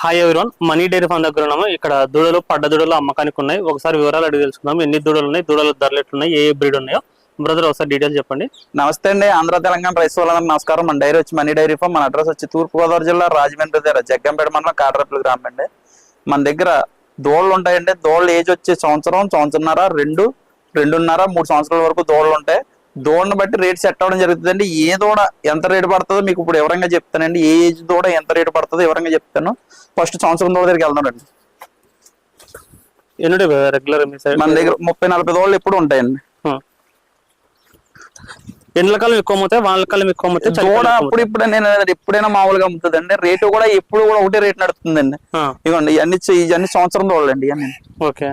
Hi everyone, money dairy farm దగ్గర ఉన్నాము. ఇక్కడ దూడలు పడ్డ దూడలు అమ్మకానికి ఉన్నాయి. ఒకసారి వివరాలు అడిగి తెలుసుకుందాం. ఎన్ని దూడలు ఉన్నాయి, దూడల ధరలు ఎట్లున్నాయి, ఏ బ్రీడ్ ఉన్నాయో బ్రదర్ ఒకసారి డీటెయిల్స్ చెప్పండి. నమస్తే అండి. ఆంధ్ర తెలంగాణ రైతు వాళ్ళందరూ నమస్కారం. మన డైరీ వచ్చి మనీ డైరీ ఫామ్. మన అడ్రస్ వచ్చి తూర్పుగోదావరి జిల్లా రాజమండ్రి దగ్గర జగ్గంపేట మండలం కాటరపల్లి గ్రామం అండి. మన దగ్గర దూడలు ఉంటాయండి. దూడలు ఏజ్ వచ్చి సంవత్సరంన్నర, 2.5-3 సంవత్సరాల వరకు దూడలు ఉంటాయి. దూడను బట్టి రేట్ సెట్ అవ్వడం జరుగుతుందండి. ఏ దూడ ఎంత రేటు పడుతుందో మీకు ఇప్పుడు వివరంగా చెప్తానండి. ఏ ఏజ్ దూడ ఎంత రేటు పడుతుందో వివరంగా చెప్తాను. ఫస్ట్ సంవత్సరం దూడ దగ్గరికి వెళ్దామండి. రెగ్యులర్ మన దగ్గర 30-40 దూడలు ఎప్పుడు ఉంటాయండి. ఎండ్లకాలం ఎక్కువ అమ్ముతాయి, వానకాలం ఎక్కువ అమ్ముతాయి. దూడ అప్పుడు ఎప్పుడైనా మామూలుగా అమ్ముతుందండి. రేటు కూడా ఎప్పుడు కూడా ఒకటే రేట్ నడుతుందండి. ఇవ్వండి ఇవన్నీ సంవత్సరం దూడలండి. ఇవన్నీ ఓకే.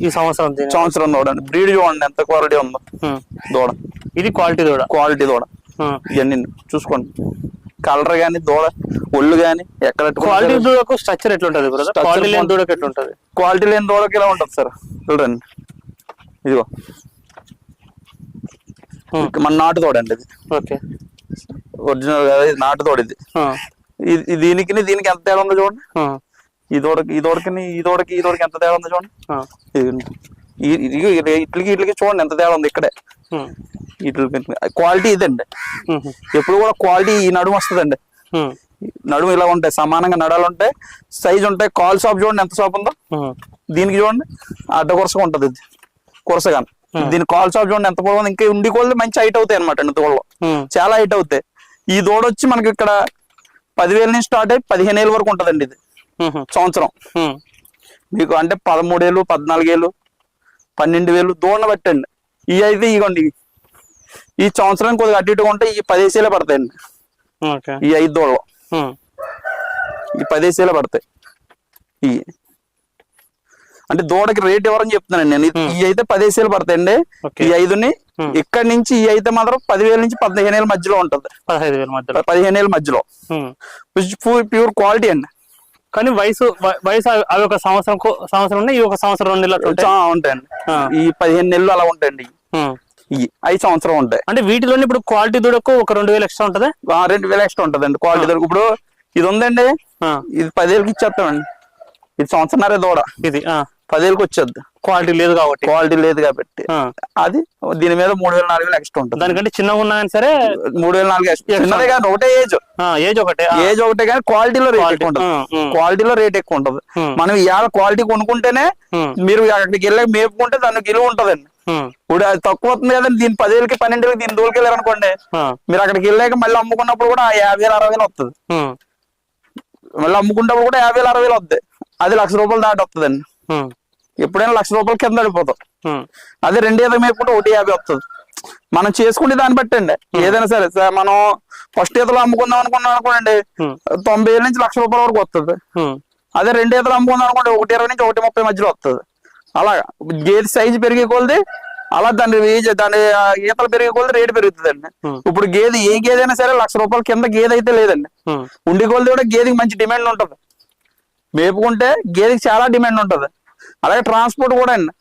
ఈ సంవత్సరం దూడ అండి. బ్రీడ్ చూడండి ఎంత క్వాలిటీ ఉందో దూడ. ఇది క్వాలిటీ దూడ. ఇవన్నీ చూసుకోండి. కలర్ గానీ దూడ ఒళ్ళు గానీ ఎక్కడ క్వాలిటీ దూడకు స్ట్రక్చర్ ఎట్లుంటది? క్వాలిటీ లేని దూడకు ఎట్లుంటది? క్వాలిటీ లేని దూడకి ఇలా ఉంటది సార్. చూడండి, ఇదిగో మన నాటు తోడ అండి. ఇది ఓకే, ఒరిజినల్ కదా, ఇది నాటు తోడ. ఇది దీనికి ఎంత తేడా ఉందో చూడండి. ఈ దూడకి ఎంత తేడా ఉందో చూడండి. ఇట్లకి చూడండి ఎంత తేడా ఉంది. ఇక్కడే క్వాలిటీ ఇదండి. ఎప్పుడు కూడా క్వాలిటీ ఈ నడుము వస్తుందండి. నడుము ఇలా ఉంటాయి, సమానంగా నడాలు ఉంటాయి, సైజ్ ఉంటాయి. కాల్ షాప్ చూడండి ఎంత షాప్ ఉందో. దీనికి చూడండి అడ్డ కొరసగా ఉంటది. ఇది కొరసగా. దీని కాల్ షాప్ చూడండి ఎంత పొడవు. ఇంకా ఉండి కోళ్ళు మంచి హైట్ అవుతాయి అనమాట అండి. దూడలో చాలా హైట్ అవుతాయి. ఈ దూడ వచ్చి మనకి ఇక్కడ 10,000 నుంచి స్టార్ట్ అయ్యి 15,000 వరకు ఉంటదండి. ఇది సంవత్సరం మీకు అంటే 13,000, 14,000, 12,000 దూడను బట్టండి. ఇవి అయితే ఇగోండి, ఈ సంవత్సరం కొద్దిగా అటు ఇటుగా ఉంటే ఈ 10,000 పడతాయండి. ఈ 5 దూడలు ఈ 10,000 పడతాయి. ఈ అంటే దూడకి రేట్ ఎవరని చెప్తున్నానండి నేను. ఈ అయితే 10,000 పడతాయండి. ఈ 5ని ఇక్కడ నుంచి ఈ అయితే మాత్రం 10,000 నుంచి 15,000 మధ్యలో ఉంటది. 15,000 మధ్యలో ప్యూర్ క్వాలిటీ అండి. కానీ వయసు అవి ఒక సంవత్సరం ఉన్నాయి, ఈ ఒక సంవత్సరం 2 నెలలు ఉంటాయండి. ఈ 15 నెలలు అలా ఉంటాయండి. ఈ 5 సంవత్సరం ఉంటాయి. అంటే వీటిలోనే ఇప్పుడు క్వాలిటీ దూడకు ఒక 2,000 ఎక్స్ట్రా ఉంటది. 2,000 ఎక్స్ట్రా ఉంటదండి క్వాలిటీ దూడకు. ఇప్పుడు ఇది ఉందండి, ఇది 10,000కి ఇచ్చేస్తామండి. ఇది సంవత్సరంన్నర దూడ. ఇది 10,000కి వచ్చేద్ది. క్వాలిటీ లేదు కాబట్టి అది దీని మీద 3,000-4,000 ఎక్స్ట్రా ఉంటుంది. దానికంటే చిన్నగా ఉన్నా సరే 3,000-4,000 చిన్నదే కానీ ఒకటే ఏజ్ ఒకటే కానీ క్వాలిటీలో రేట్ ఎక్కువ ఉంటది. మనం ఇవాళ క్వాలిటీ కొనుక్కుంటేనే మీరు అక్కడికి వెళ్ళి మేపుకుంటే దానికి విలువ ఉంటదండి. ఇప్పుడు అది తక్కువ అవుతుంది కదండి. దీని 10,000కి 12,000 దీని దూరకెళ్ళారు అనుకోండి, మీరు అక్కడికి వెళ్ళాక మళ్ళీ అమ్ముకున్నప్పుడు కూడా 50,000-60,000 వస్తుంది. మళ్ళీ అమ్ముకుంటప్పుడు కూడా 50,000-60,000 వస్తాయి. అది ₹1,00,000 దాటి వస్తుందండి. ఎప్పుడైనా ₹1,00,000 కింద పడిపోతాం. అదే 2 ఈతలు మేపుకుంటే 1,50,000 వస్తుంది. మనం చేసుకుంటే దాన్ని బట్టి అండి. ఏదైనా సరే మనం ఫస్ట్ ఈతలు అమ్ముకుందాం అనుకున్నాం అనుకోండి, 90,000 నుంచి ₹1,00,000 వరకు వస్తుంది. అదే 2 ఈతలు అమ్ముకుందాం అనుకోండి 1,20,000 నుంచి 1,30,000 మధ్యలో వస్తుంది. అలాగా గేదె సైజు పెరిగే కొలది అలా దాని ఈతలు పెరిగే కొలది రేటు పెరుగుతుందండి. ఇప్పుడు ఏ గేదె అయినా సరే ₹1,00,000 కింద గేదె అయితే లేదండి. ఉండి కొలది కూడా గేదెకి మంచి డిమాండ్ ఉంటది. మేపుకుంటే గేదెకి చాలా డిమాండ్ ఉంటది. అలాగే ట్రాన్స్పోర్ట్ కూడా అండి.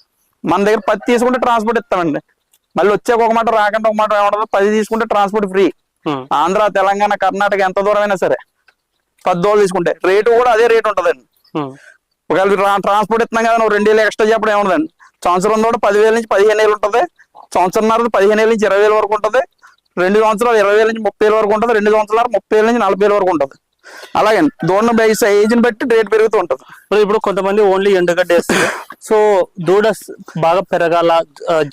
మన దగ్గర 10 తీసుకుంటే ట్రాన్స్పోర్ట్ ఇస్తామండి. మళ్ళీ వచ్చాక ఒక మాట రాకుండా ఒక మాట ఏమంటారు, 10 తీసుకుంటే ట్రాన్స్పోర్ట్ ఫ్రీ. ఆంధ్ర, తెలంగాణ, కర్ణాటక ఎంత దూరమైనా సరే 10 దూడలు తీసుకుంటే రేటు కూడా అదే రేటు ఉంటదండి. ఒకవేళ ట్రాన్స్పోర్ట్ ఇస్తున్నాం కదా, 2,000 ఎక్స్ట్రా చెప్పడం ఏముండదండి. సంవత్సరం కూడా 10,000 నుంచి 15,000 ఉంటుంది. సంవత్సరంన్నర 15,000 నుంచి 20,000 వరకు ఉంటుంది. 2 సంవత్సరాలు 20,000 నుంచి 30,000 వరకు ఉంటుంది. 2 సంవత్సరాలు 30,000 నుంచి 40,000 వరకు ఉంటుంది. అలాగే దూడ ఏజ్ ని బట్టి రేట్ పెరుగుతూ ఉంటది. ఇప్పుడు కొంతమంది ఓన్లీ ఎండుగడ్డ వేస్తారు. సో దూడ బాగా పెరగాల,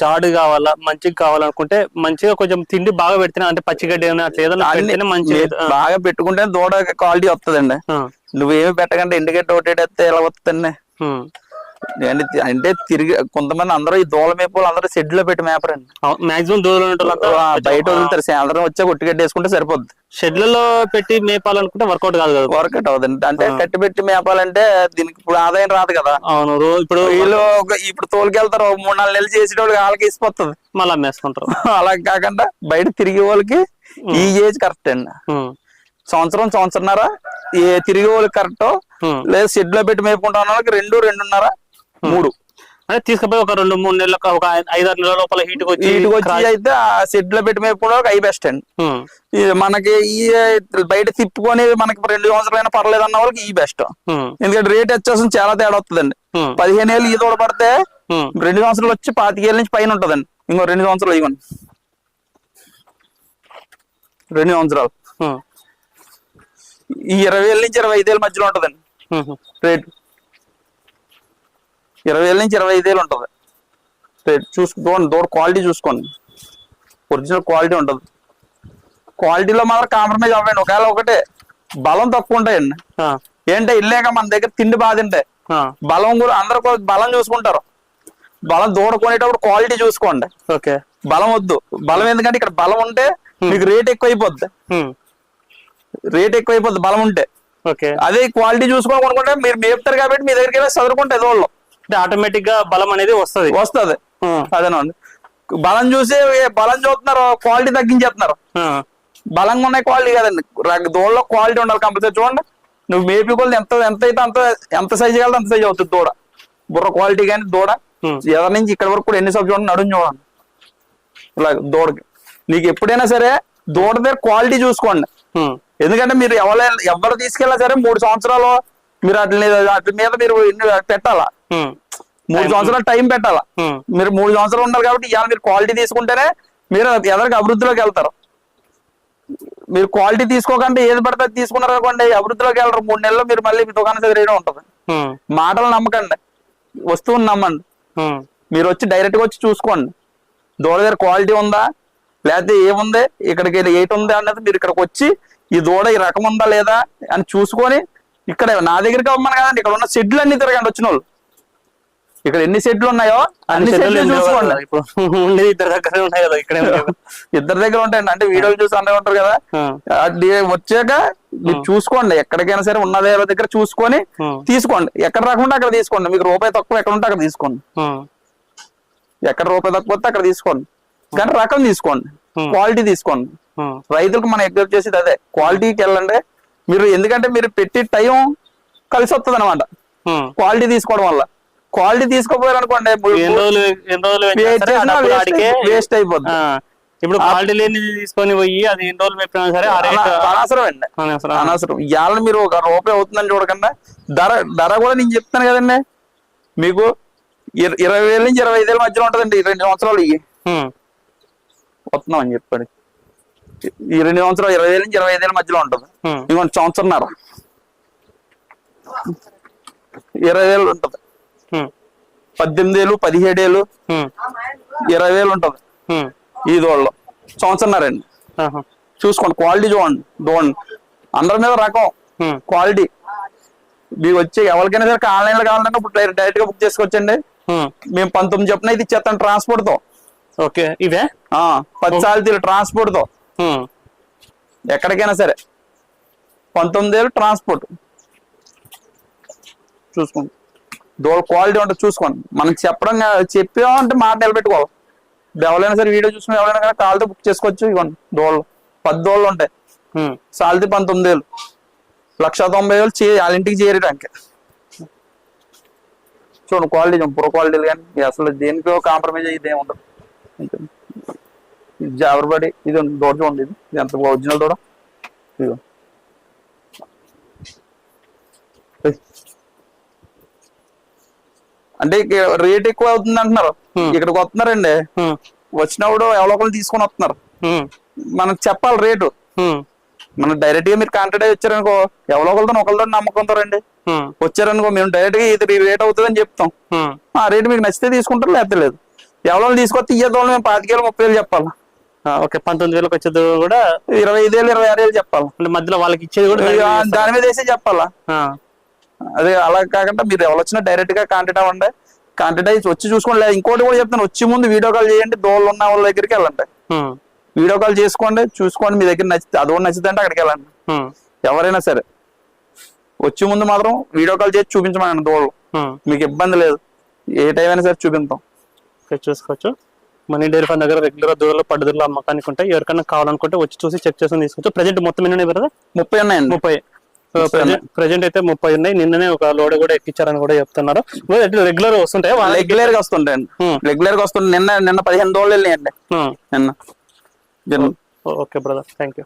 జాడు కావాలా, మంచిగా కావాలనుకుంటే మంచిగా కొంచెం తిండి బాగా పెడితేనే, అంటే పచ్చిగడ్డి అట్లా మంచి బాగా పెట్టుకుంటే దూడ క్వాలిటీ వస్తుందండి. నువ్వేమి పెట్టకంటే ఎండుగడ్డ ఒకటి వేస్తే ఎలా వస్తుందండి. అంటే తిరిగి కొంతమంది అందరూ ఈ దూల మేపులు అందరూ షెడ్ లో పెట్టి మేపరండి. మాక్సిమం దూరం బయట వదులుతారు. సాయంత్రం వచ్చే కొట్టుగడ్డ వేసుకుంటే సరిపోద్ది. షెడ్లలో పెట్టి మేపాలనుకుంటే వర్కౌట్ కాదు కదా. వర్కౌట్ అవుతుంది. అంటే కట్టి పెట్టి మేపాలంటే దీనికి ఇప్పుడు ఆదాయం రాదు కదా. అవును. ఇప్పుడు వీళ్ళు ఇప్పుడు తోలుకెళ్తారు, 3-4 నెలలు చేసేటోళ్ళకి వాళ్ళకి ఇసిపోతుంది, మళ్ళీ అమ్మేసుకుంటారు. అలా కాకుండా బయట తిరిగే వాళ్ళకి ఈ ఏజ్ కరెక్ట్ అండి. సంవత్సరంన్నర తిరిగే వాళ్ళకి కరెక్ట్. లేదా షెడ్ లో పెట్టి మేపుకుంటా వాళ్ళకి 2-2.5-3 అంటే తీసుకుపోయి ఒక 2-3 నెలలు ఒక 5-6 నెలల లోపల హీట్ వచ్చి అయితే ఆ షెడ్ లో పెట్టి మేపుకోవడం ఒక బెస్ట్ అండి. మనకి ఈ బయట తిప్పుకొని మనకి 2 సంవత్సరాలైనా పర్లేదు అన్న వాళ్ళకి ఈ బెస్ట్. ఎందుకంటే రేట్ వచ్చేసి చాలా తేడా వస్తుందండి. 15 ఏళ్ళు ఈ తోడ పడితే 2 సంవత్సరాలు వచ్చి 25 ఏళ్ళ నుంచి పైన ఉంటదండి. ఇంకో 2 సంవత్సరాలు ఇవ్వండి, 2 సంవత్సరాలు ఈ 20 ఏళ్ళ నుంచి 25 ఏళ్ళ మధ్యలో ఉంటదండి రేటు. 20 ఏళ్ళ నుంచి 25 ఏళ్ళు ఉంటది రేట్. చూసుకోండి దూడ క్వాలిటీ చూసుకోండి, ఒరిజినల్ క్వాలిటీ ఉంటది. క్వాలిటీలో మాత్రం కాంప్రమైజ్ అవ్వండి. ఒకవేళ ఒకటే బలం తక్కువ ఉంటాయండి. ఏంటంటే ఇల్లేక మన దగ్గర తిండి బాగా తింటాయి, బలం కూడా అందరూ బలం చూసుకుంటారు. బలం దూడ కొనేటప్పుడు క్వాలిటీ చూసుకోండి. ఓకే, బలం వద్దు. బలం ఎందుకంటే ఇక్కడ బలం ఉంటే మీకు రేట్ ఎక్కువ అయిపోద్ది, బలం ఉంటే. అదే క్వాలిటీ చూసుకొని కొనుక్కుంటే మీరు మేపుతారు కాబట్టి మీ దగ్గరికి వెళ్ళి చదువుకుంటే దూడలో ఆటోమేటిక్ గా బలం అనేది వస్తుంది. అదేనండి, బలం చూసి బలం చూస్తున్నారు, క్వాలిటీ తగ్గించేస్తున్నారు. బలంగా ఉన్నాయి క్వాలిటీ కదండి, దూడలో క్వాలిటీ ఉండాలి కంపల్సరీ. చూడండి నువ్వు మేపి కొలది ఎంత అయితే ఎంత సైజు వెళ్తే అంత సైజు అవుతుంది దూడ. బుర్ర క్వాలిటీ కానీ దూడ ఎవరి నుంచి ఇక్కడ వరకు కూడా ఎన్ని సబ్జెక్ట్ చూడండి, నడుము చూడండి. ఇలా దూడకి నీకు ఎప్పుడైనా సరే దూడ దగ్గర క్వాలిటీ చూసుకోండి. ఎందుకంటే మీరు ఎవరు తీసుకెళ్ళా సరే 3 సంవత్సరాలు మీరు వాటి మీద మీరు పెట్టాలా, 3 సంవత్సరాలు టైం పెట్టాలా. మీరు 3 సంవత్సరాలు ఉన్నారు కాబట్టి ఇవాళ మీరు క్వాలిటీ తీసుకుంటేనే మీరు ఎదరికి అభివృద్ధిలోకి వెళ్తారు. మీరు క్వాలిటీ తీసుకోకంటే ఏది పడితే తీసుకున్నారు అనుకోండి, అభివృద్ధిలోకి వెళ్ళరు. 3 నెలల్లో మీరు మళ్ళీ మీ దుకాణం చదివేయడం ఉంటుంది. మాటలు నమ్మకండి, వస్తువుని నమ్మండి. మీరు వచ్చి డైరెక్ట్ గా వచ్చి చూసుకోండి దూడ దగ్గర క్వాలిటీ ఉందా లేకపోతే ఏముంది, ఇక్కడికి ఏటి ఉంది అన్నది మీరు ఇక్కడికి వచ్చి ఈ దూడ ఈ రకం ఉందా లేదా అని చూసుకొని ఇక్కడ నా దగ్గరికి అవ్వమని కదండి, ఇక్కడ ఉన్న షెడ్లు అన్ని తిరగండి. వచ్చిన వాళ్ళు ఇక్కడ ఎన్ని షెడ్లు ఉన్నాయో అన్ని షెడ్లు చూసుకోండి. ఇద్దరి దగ్గర ఉంటాయండి, అంటే వీడియోలు చూసి అందరూ ఉంటారు కదా. అది వచ్చాక మీరు చూసుకోండి, ఎక్కడికైనా సరే ఉన్నదే దగ్గర చూసుకొని తీసుకోండి. ఎక్కడ రాకుండా అక్కడ తీసుకోండి. మీకు రూపాయి తక్కువ ఎక్కడ ఉంటే అక్కడ తీసుకోండి, ఎక్కడ రూపాయి తక్కువ వస్తే అక్కడ తీసుకోండి. కానీ రకం తీసుకోండి, క్వాలిటీ తీసుకోండి. రైతులకు మనం ఎగ్జాప్ చేసేది అదే, క్వాలిటీకి వెళ్ళండి మీరు. ఎందుకంటే మీరు పెట్టి టైం కలిసి వస్తుంది అనమాట క్వాలిటీ తీసుకోవడం వల్ల. క్వాలిటీ తీసుకోపోయారు అనుకోండి వేస్ట్ అయిపోతుంది. ఇప్పుడు క్వాలిటీ లేని తీసుకొని పోయి అది ఎన్ని రోజులు పెట్టినా సరే అనవసరం అండి, అనవసరం. ఇవాళ మీరు ఒక రూపాయి అవుతుందని చూడకుండా ధర కూడా నేను చెప్తాను కదండి మీకు 20,000 నుంచి 25,000 మధ్యలో ఉంటదండి. 2 సంవత్సరాలు ఇవి వస్తున్నాం అని చెప్పాడు. ఈ 2 సంవత్సరాలు 20,000 నుంచి 25,000 మధ్యలో ఉంటుంది. ఇంకొంచెం సంవత్సరంన్నర 20,000 ఉంటది. 18,000, 17,000, 20,000 ఉంటది ఈ దూడలో. సంవత్సరంన్నర అండి. చూసుకోండి క్వాలిటీ చూడండి. అందరి మీద రకం క్వాలిటీ. మీకు వచ్చి ఎవరికైనా సరే ఆన్లైన్ లో కావాలంటే ఇప్పుడు డైరెక్ట్ గా బుక్ చేసుకోవచ్చండి. మేము 19 చెప్పిన అయితే ఇచ్చేస్తాం ట్రాన్స్పోర్ట్ తో. ఓకే, ఇవే 10 సార్లు ట్రాన్స్పోర్ట్ తో ఎక్కడికైనా సరే 19,000 ట్రాన్స్పోర్ట్. చూసుకోండి దూడ క్వాలిటీ ఉంటుంది చూసుకోండి. మనం చెప్పామంటే మాట నిలబెట్టుకోవాలి. ఎవరైనా సరే వీడియో చూసుకుని ఎవరైనా కానీ కాళ్ళతో బుక్ చేసుకోవచ్చు. ఇవ్వండి దూడలు 10 దూడలు ఉంటాయి. సాల్తీ 19,000, 190,000 వాళ్ళ ఇంటికి చేరేటానికి. చూడండి క్వాలిటీ ప్రో క్వాలిటీలు కానీ అసలు దేనికో కాంప్రమైజ్ అయ్యి ఇదేమి ఉండదు. జాబర్బడి ఇది దూడ చూడండి, ఇది ఎంత ఒరిజినల్ దూడ. ఇదిగో అంటే రేట్ ఎక్కువ అవుతుంది అంటున్నారు. ఇక్కడికి వస్తున్నారండి, వచ్చినప్పుడు ఎవరో ఒకరు తీసుకొని వస్తున్నారు. మనకు చెప్పాలి రేటు. మనం డైరెక్ట్ గా మీరు కాంటాక్ట్ అయ్యి వచ్చారనుకో ఎవరో ఒకరితో నమ్మకంతారండి. వచ్చారనుకో మేము డైరెక్ట్ గా ఇది రేట్ అవుతుంది అని చెప్తాం. ఆ రేటు మీకు నచ్చితే తీసుకుంటారు, లేకపోతే లేదు. ఎవరో తీసుకొస్తే ఇయ్యేదోళ్ళు మేము 25,000, 30,000 చెప్పాలి. ఓకే, 19,000 వచ్చేది కూడా 25,000, 26,000 చెప్పాలి. మధ్యలో వాళ్ళకి ఇచ్చేది కూడా దాని మీద వేసి చెప్పాలా. అదే అలా కాకుండా మీరు ఎవరు వచ్చినా డైరెక్ట్ గా కాంటాక్ట్ అవ్వండి. కాంటాక్ట్ అయ్యి వచ్చి చూసుకోండి. లేదు ఇంకోటి కూడా చెప్తాను, వచ్చే ముందు వీడియో కాల్ చేయండి. దోళ్ళు ఉన్న వాళ్ళ దగ్గరికి వెళ్ళండి, వీడియో కాల్ చేసుకోండి, చూసుకోండి. మీ దగ్గర నచ్చితే అది కూడా నచ్చితే అంటే అక్కడికి వెళ్ళండి. ఎవరైనా సరే వచ్చే ముందు మాత్రం వీడియో కాల్ చేసి చూపించమని దోళ్ళు. మీకు ఇబ్బంది లేదు, ఏ టైం అయినా సరే చూపిస్తాం. చూసుకోవచ్చు. మనీ డైరీ ఫార్మ్ దగ్గర రెగ్యులర్ దూరంలో పట్టుదల అమ్మకానికి ఉంటాయి. ఎవరికైనా కావాలనుకుంటే వచ్చి చూసి చెక్ చేసుకుని తీసుకోవచ్చు. ప్రెజెంట్ మొత్తం ఎన్ని ఉన్నాయి బ్రదర్? 30 ఉన్నాయండి. 30 ప్రెజెంట్ అయితే 30 ఉన్నాయి. నిన్ననే ఒక లోడ్ కూడా ఎక్కించారని కూడా చెప్తున్నారు. రెగ్యులర్ వస్తుంటాయి, రెగ్యులర్ గా వస్తుంటాయండి. రెగ్యులర్ గా వస్తుంటాయి. నిన్న 15 రోజులు వెళ్ళినాయండి నిన్న. Okay brother, thank you.